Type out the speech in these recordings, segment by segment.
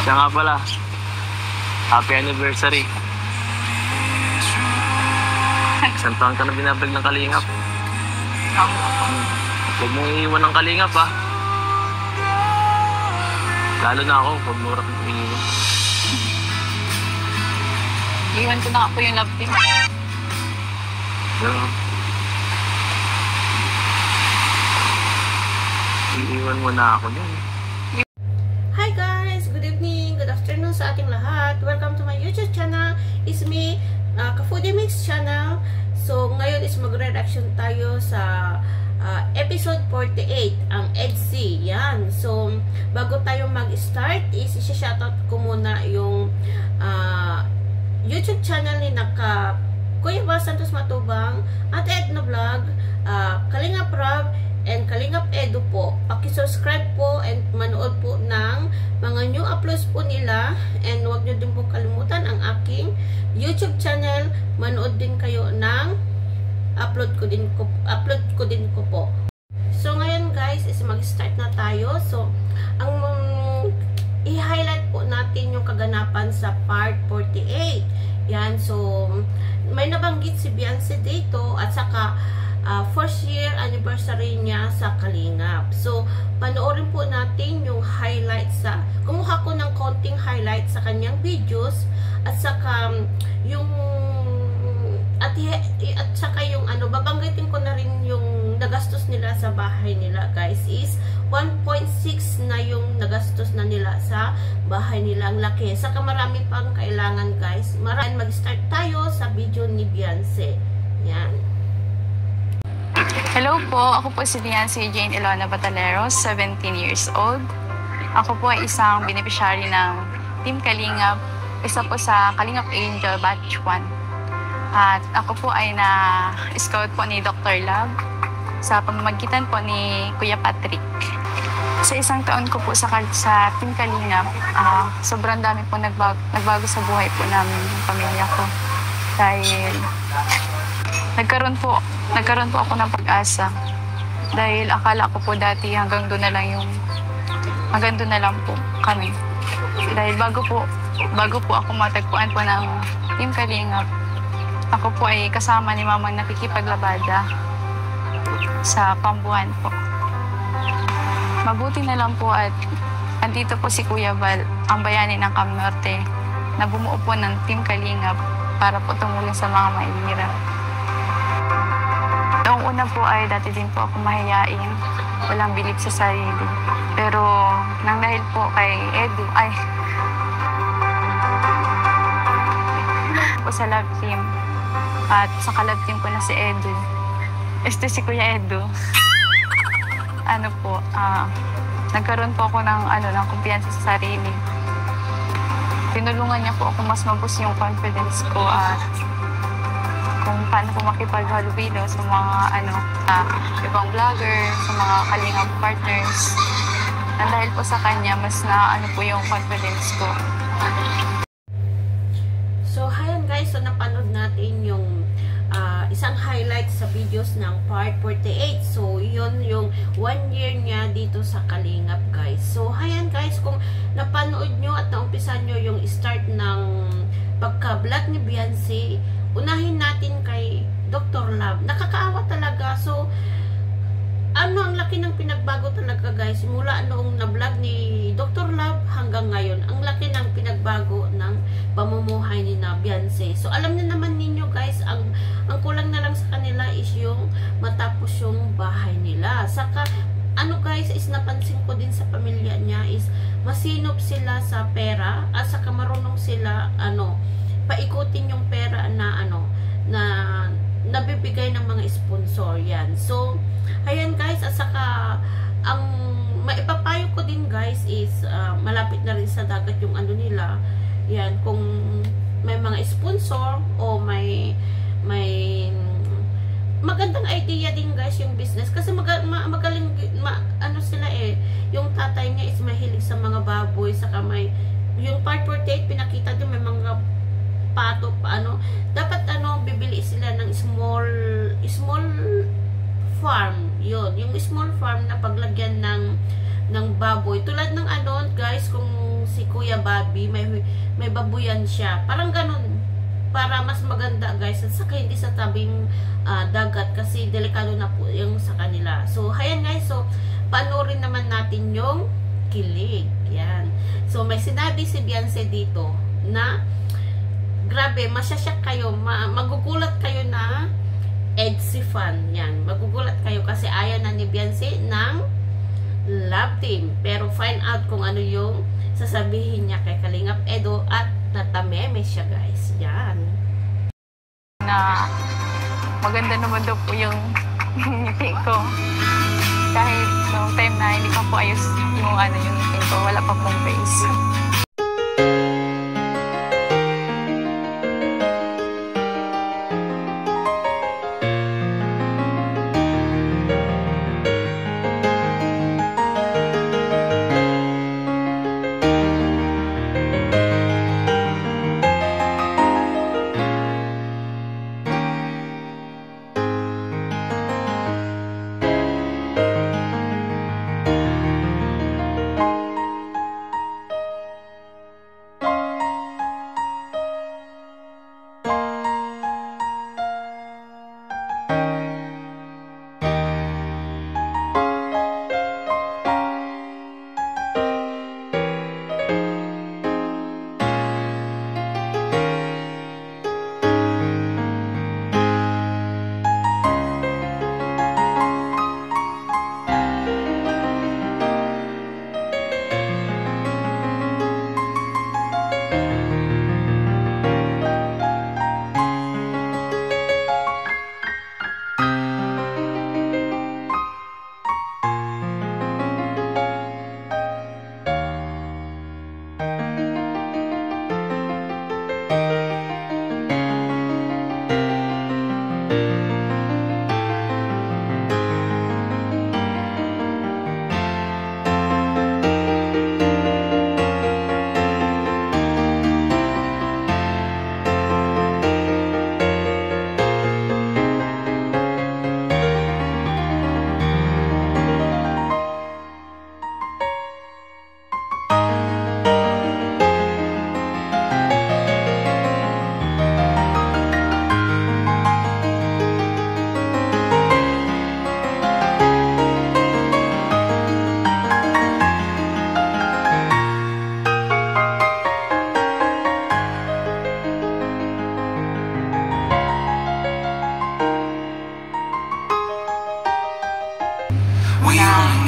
Siya nga pala. Happy anniversary. Isang taon ka na binabag ng Kalingap. Huwag mong iiwan ng Kalingap, ha? Lalo na ako, pag mura kong iiwan. Iwan ko na ako yung love team. Iiwan mo na ako din. Hi guys! Good evening, good afternoon sa ating lahat. Welcome to my YouTube channel. It's me, Ka-Foodie Mix channel. So, ngayon is magre-reaction tayo sa episode 48, ang EDC. Yan. So, bago tayo mag-start, is isi-shoutout ko muna yung YouTube channel ni Kuya Bal Santos Matubang, Ate Edna Vlog, Kalingap Rob, and Kalingap Edu po. Paki-subscribe po and manood po ng mga new uploads po nila. And huwag nyo din po kalimutan ang aking YouTube channel. Manood din kayo ng upload ko din ko po. So ngayon guys is mag-start na tayo. So ang i-highlight po natin yung kaganapan sa part 48. Yan, so may nabanggit si Beyonce dito at saka first year anniversary niya sa Kalingap. So, panoorin po natin yung highlights kumuha ko ng konting highlights sa kanyang videos at saka yung at saka yung babanggitin ko na rin yung nagastos nila sa bahay nila guys is 1.6 na yung nagastos na nila sa bahay nila. Ang laki. Saka marami pang kailangan guys. Mag-start tayo sa video ni Beyonce. Yan. Hello po, ako po si Beyonce Jane Ilona Bataleros, 17 years old. Ako po ay isang beneficiary ng Team Kalingap, isa po sa Kalingap Angel Batch 1. At ako po ay na-scout po ni Dr. Love sa pamamagitan po ni Kuya Patrick. Sa isang taon ko po sa Team Kalingap, sobrang dami po nagbago sa buhay po namin ng pamilya ko. Dahil nagkaroon po ako ng pag-asa. Dahil akala ko po dati hanggang doon na lang po kami. Dahil bago po ako matagpuan po ng Team Kalingap, ako po ay kasama ni Mamang nakikipaglabada sa pambuhan po. Mabuti na lang po at andito po si Kuya Bal, ang bayani ng Cam Norte, na bumuo po ng Team Kalingap para po tumulong sa mga mahihirap. Noong una po ay dati din po ako mahiyain, walang bilib sa sarili. Pero nang dahil po kay Edu, po sa love team, at sa ka-love team ko na si Edu, si Kuya Edu, nagkaroon po ako ng kumpiyansa sa sarili. Tinulungan niya po ako mas mabus yung confidence ko at kung paano po makipaghalubilo sa mga ibang vlogger, sa mga Kalingap partners. And dahil po sa kanya, mas po yung confidence ko. So, hayan guys, so napanood natin yung isang highlight sa videos ng part 48. So, yun yung 1 year niya dito sa Kalingap guys. So, hayan guys, kung napanood nyo at naumpisan nyo yung start ng pagka-vlog ni Beyonce, unahin natin kay Dr. Love. Nakakaawa talaga. So, ang laki ng pinagbago talaga guys. Mula noong na-vlog ni Dr. Love hanggang ngayon, ang laki ng pinagbago ng pamumuhay ni Beyonce. So, alam na naman ninyo guys, ang kulang na lang sa kanila is yung matapos yung bahay nila. Saka, guys, is napansin ko din sa pamilya niya is masinop sila sa pera at saka marunong sila, paikutin yung pera na nabibigay ng mga sponsor. Yan. So, ayan guys, at saka ang maipapayo ko din guys is malapit na rin sa dagat yung nila. Yan, kung may mga sponsor o may magandang idea din guys yung business kasi magaling sila yung tatay niya is mahilig sa mga baboy, saka may yung part 48 pinakita din may mga pato dapat bibili sila ng small farm. Yun, yung small farm na paglagyan ng baboy. Tulad ng guys, kung si Kuya Bobby, may babuyan siya. Parang ganun. Para mas maganda guys, at saka hindi sa tabing dagat kasi delikado na po yung sa kanila. So, ayan guys, so panoorin naman natin yung kilig. Yan. So, may sinabi si Beyonce dito na grabe, masyasyak kayo, magugulat kayo na EDSI fan. Yan, magugulat kayo kasi ayaw na ni Beyonce ng love team. Pero find out kung ano yung sasabihin niya kay Kalingap Edo at natameme siya guys. Yan. Na maganda naman daw po yung ngiti ko. Kahit noong time na hindi pa po ayos yung yung ngiti ko, wala pa pong face.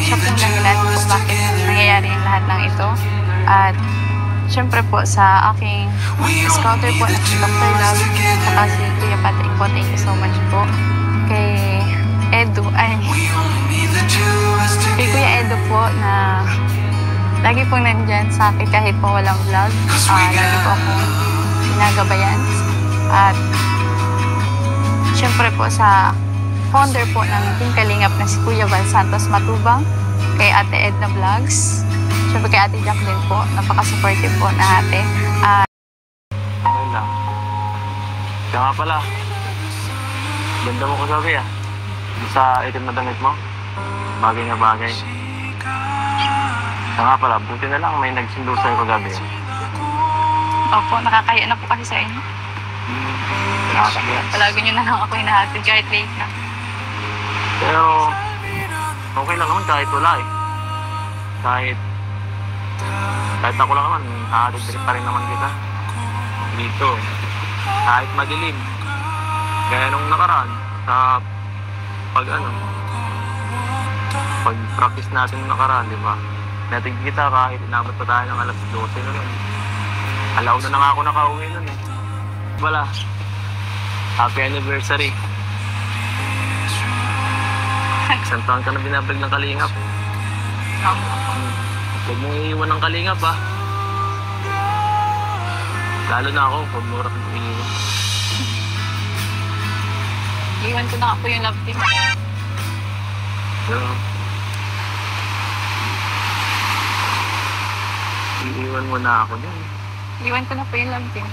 Siya pong dahilan kung bakit nangyayari yung lahat ng ito. At syempre po sa aking scouter po na si Dr. Love, saka si Kuya Patrick po, thank you so much po. Kay Edu, kay Kuya Edu po na lagi pong nandyan sa akin kahit po walang vlog. Lagi po akong ginagabayan. At syempre po sa founder po ng Team Kalingap na si Kuya Val Santos Matubang, kay Ate Edna Vlogs, syempre kay Ate Jacqueline po, napaka-supportive po na ate. Okay lang. Kaya nga pala, ganda mo kagabi sa itim na damit mo. Bagay na bagay. Kaya nga pala, buti na lang may nagsundo sa'yo kagabi. Opo, nakakaya na po kasi sa inyo. Nakakaya. Palagi nyo na lang ako hinahatid kahit late na. Pero, okay lang naman kahit wala Kahit ako lang naman, hahatid pa rin naman kita. Dito, kahit madilim. Gaya nung nakaraan, sa pag-practice natin nung nakaraan, di ba? Natig kita kahit inabot pa tayo ng alas 12 na nun. Alaw na nga ako nakauwi nun Wala. Happy anniversary. Isang taon ka na binabrag ng Kalingap. Huwag mong iiwan ng Kalingap Lalo na ako, pag mura kang iiwan. Iwan ko na ako yung love team. Iiwan mo na ako din. Iwan ko na po yung love team.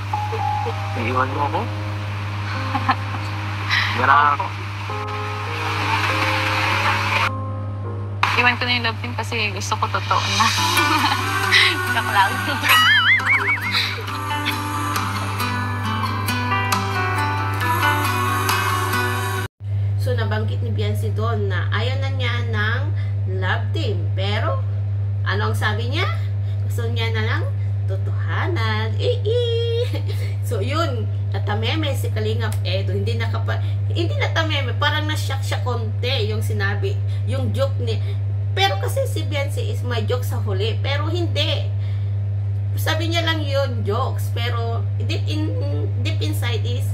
Iiwan mo ako? Gara. Iwan ko na yung love team kasi gusto ko totoo na. Joke lang. So, nabanggit ni Beyonce doon na ayaw na niya ng love team. Pero, ano ang sabi niya? Gusto niya na lang totohanan. So, yun. Natameme si Kalingap Edo. Hindi natameme. Parang na-shock siya konti yung sinabi. Yung joke ni... Pero kasi si Beyonce is may joke sa huli. Pero hindi. Sabi niya lang yun, jokes. Pero, deep inside is,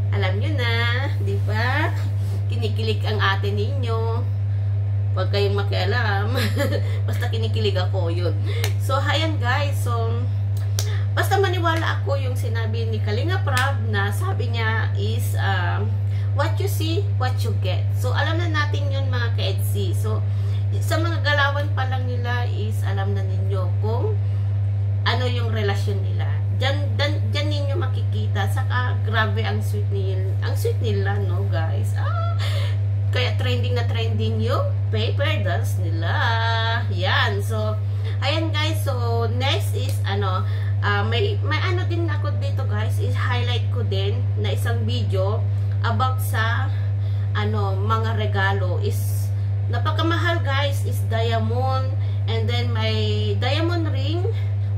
alam nyo na, di ba? Kinikilig ang ate ninyo. Huwag kayong makialam. Basta kinikilig ako, yun. So, ayan guys. So, basta maniwala ako yung sinabi ni Kalinga Prab na sabi niya is, what you see, what you get. So, alam na natin yun mga ka-EDC. So, sa mga galawan pa lang nila is, alam na ninyo kung ano yung relasyon nila. Diyan ninyo makikita. Saka, grabe ang sweet nila, no guys? Kaya trending na trending yung paper dance nila. Yan. So, ayan guys. So, next is, may ano din ako dito guys, is highlight ko din na isang video about sa, mga regalo. Is, napakamahal guys, is diamond. And then, may diamond ring.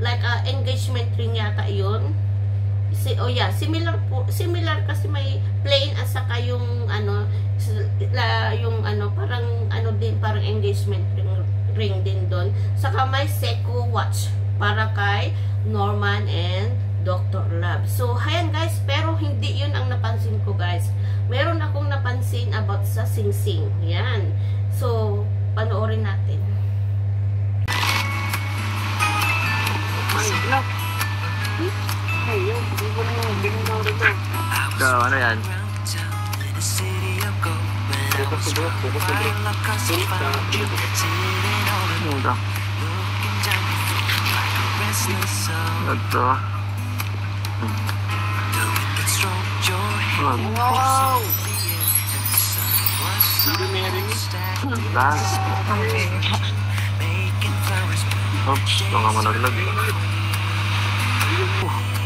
Like, engagement ring yata yun. Similar kasi may plain at saka yung parang engagement ring din doon. Saka may Seiko watch para kay Norman and Dr. Love. So, ayan guys, pero hindi yun ang napansin ko guys. Meron akong napansin about sa Sing Sing. Yan. So, panoorin natin. So, ano yan? Ito. Wow! Last. Oops, baka managlag.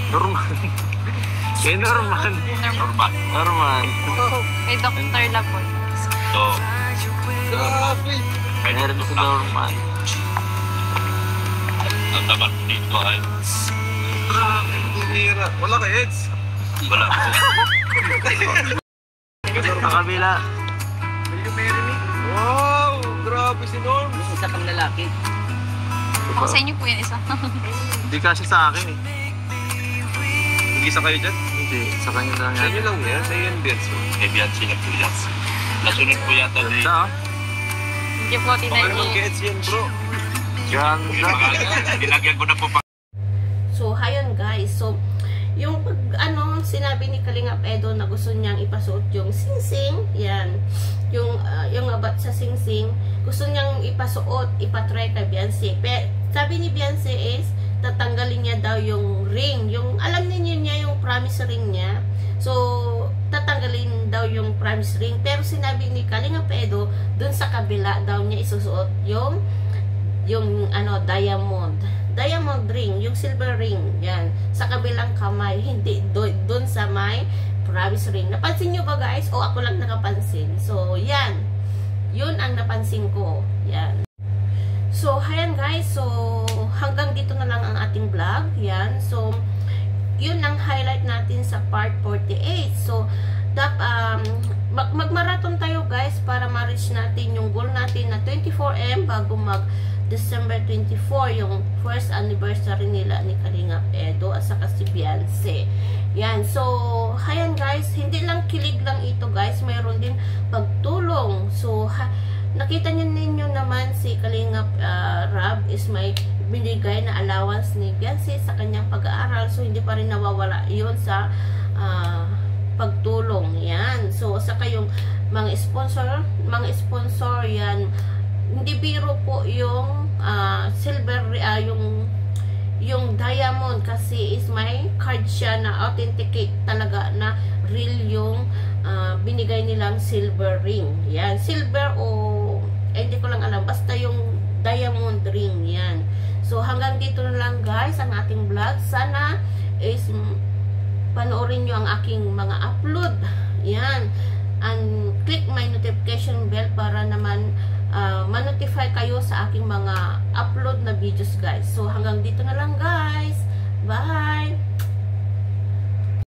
Norman. Kay Norman. Kay Dr. Love po. Meron si Norman. Ang tamat dito ay wala ka Eds. Wala po. Sa kabila. Will you marry me? Wow! Grabe si Norm. Isa kang lalaki. Ako sa inyo po yun isa. Hindi kasi sa akin eh. Mag-isa kayo dyan? Hindi, sa kanya lang Sa yan. inyo lang yan? Sa iyo yan, Benzo? Eh, Bianchi na po yan. Nasunod po yata na Ganda ah. Hindi po Baka naman tinanong. ka-Eds yan, bro. Ganda. Dinagyan ko na po pa. So, hayon guys. So, yung sinabi ni Kalingap Edo na gusto niyang ipasuot yung sing-sing, yan. Yung about sa sing-sing, gusto niyang ipasuot, ipatry kay Beyonce. Sabi ni Beyonce is, tatanggalin niya daw yung ring. Yung, alam niyo niya yung promise ring niya. So, tatanggalin daw yung promise ring. Pero sinabi ni Kalingap Edo, dun sa kabila daw niya isusuot yung diamond ring, yung silver ring, yan, sa kabilang kamay, hindi doon sa may promise ring. Napansin nyo ba guys? O ako lang nakapansin? So, yan, yun ang napansin ko, yan. So, ayan guys, so, hanggang dito na lang ang ating vlog, yan. So, yun ang highlight natin sa part 48. So, magmarathon tayo guys para ma-reach natin yung goal natin na 24M bago December 24, yung first anniversary nila ni Kalingap Edo at saka si Beyonce. Yan. So, ayan guys, hindi lang kilig lang ito guys, mayroon din pagtulong. So, nakita ninyo naman si Kalingap Rab is may binigay na allowance ni Beyonce sa kanyang pag-aaral. So, hindi pa rin nawawala yun sa pagtulong. Yan. So, saka yung mga sponsor yan, hindi biro po yung silver, yung diamond kasi is may card siya na authenticate talaga na real yung binigay nilang silver ring. Yan, silver o hindi ko lang alam, basta yung diamond ring yan. So hanggang ang ating vlog. Sana is panoorin nyo ang aking mga upload. Yan. And click my notification bell para naman ma-notify kayo sa aking mga upload na videos, guys. So hanggang dito na lang, guys. Bye!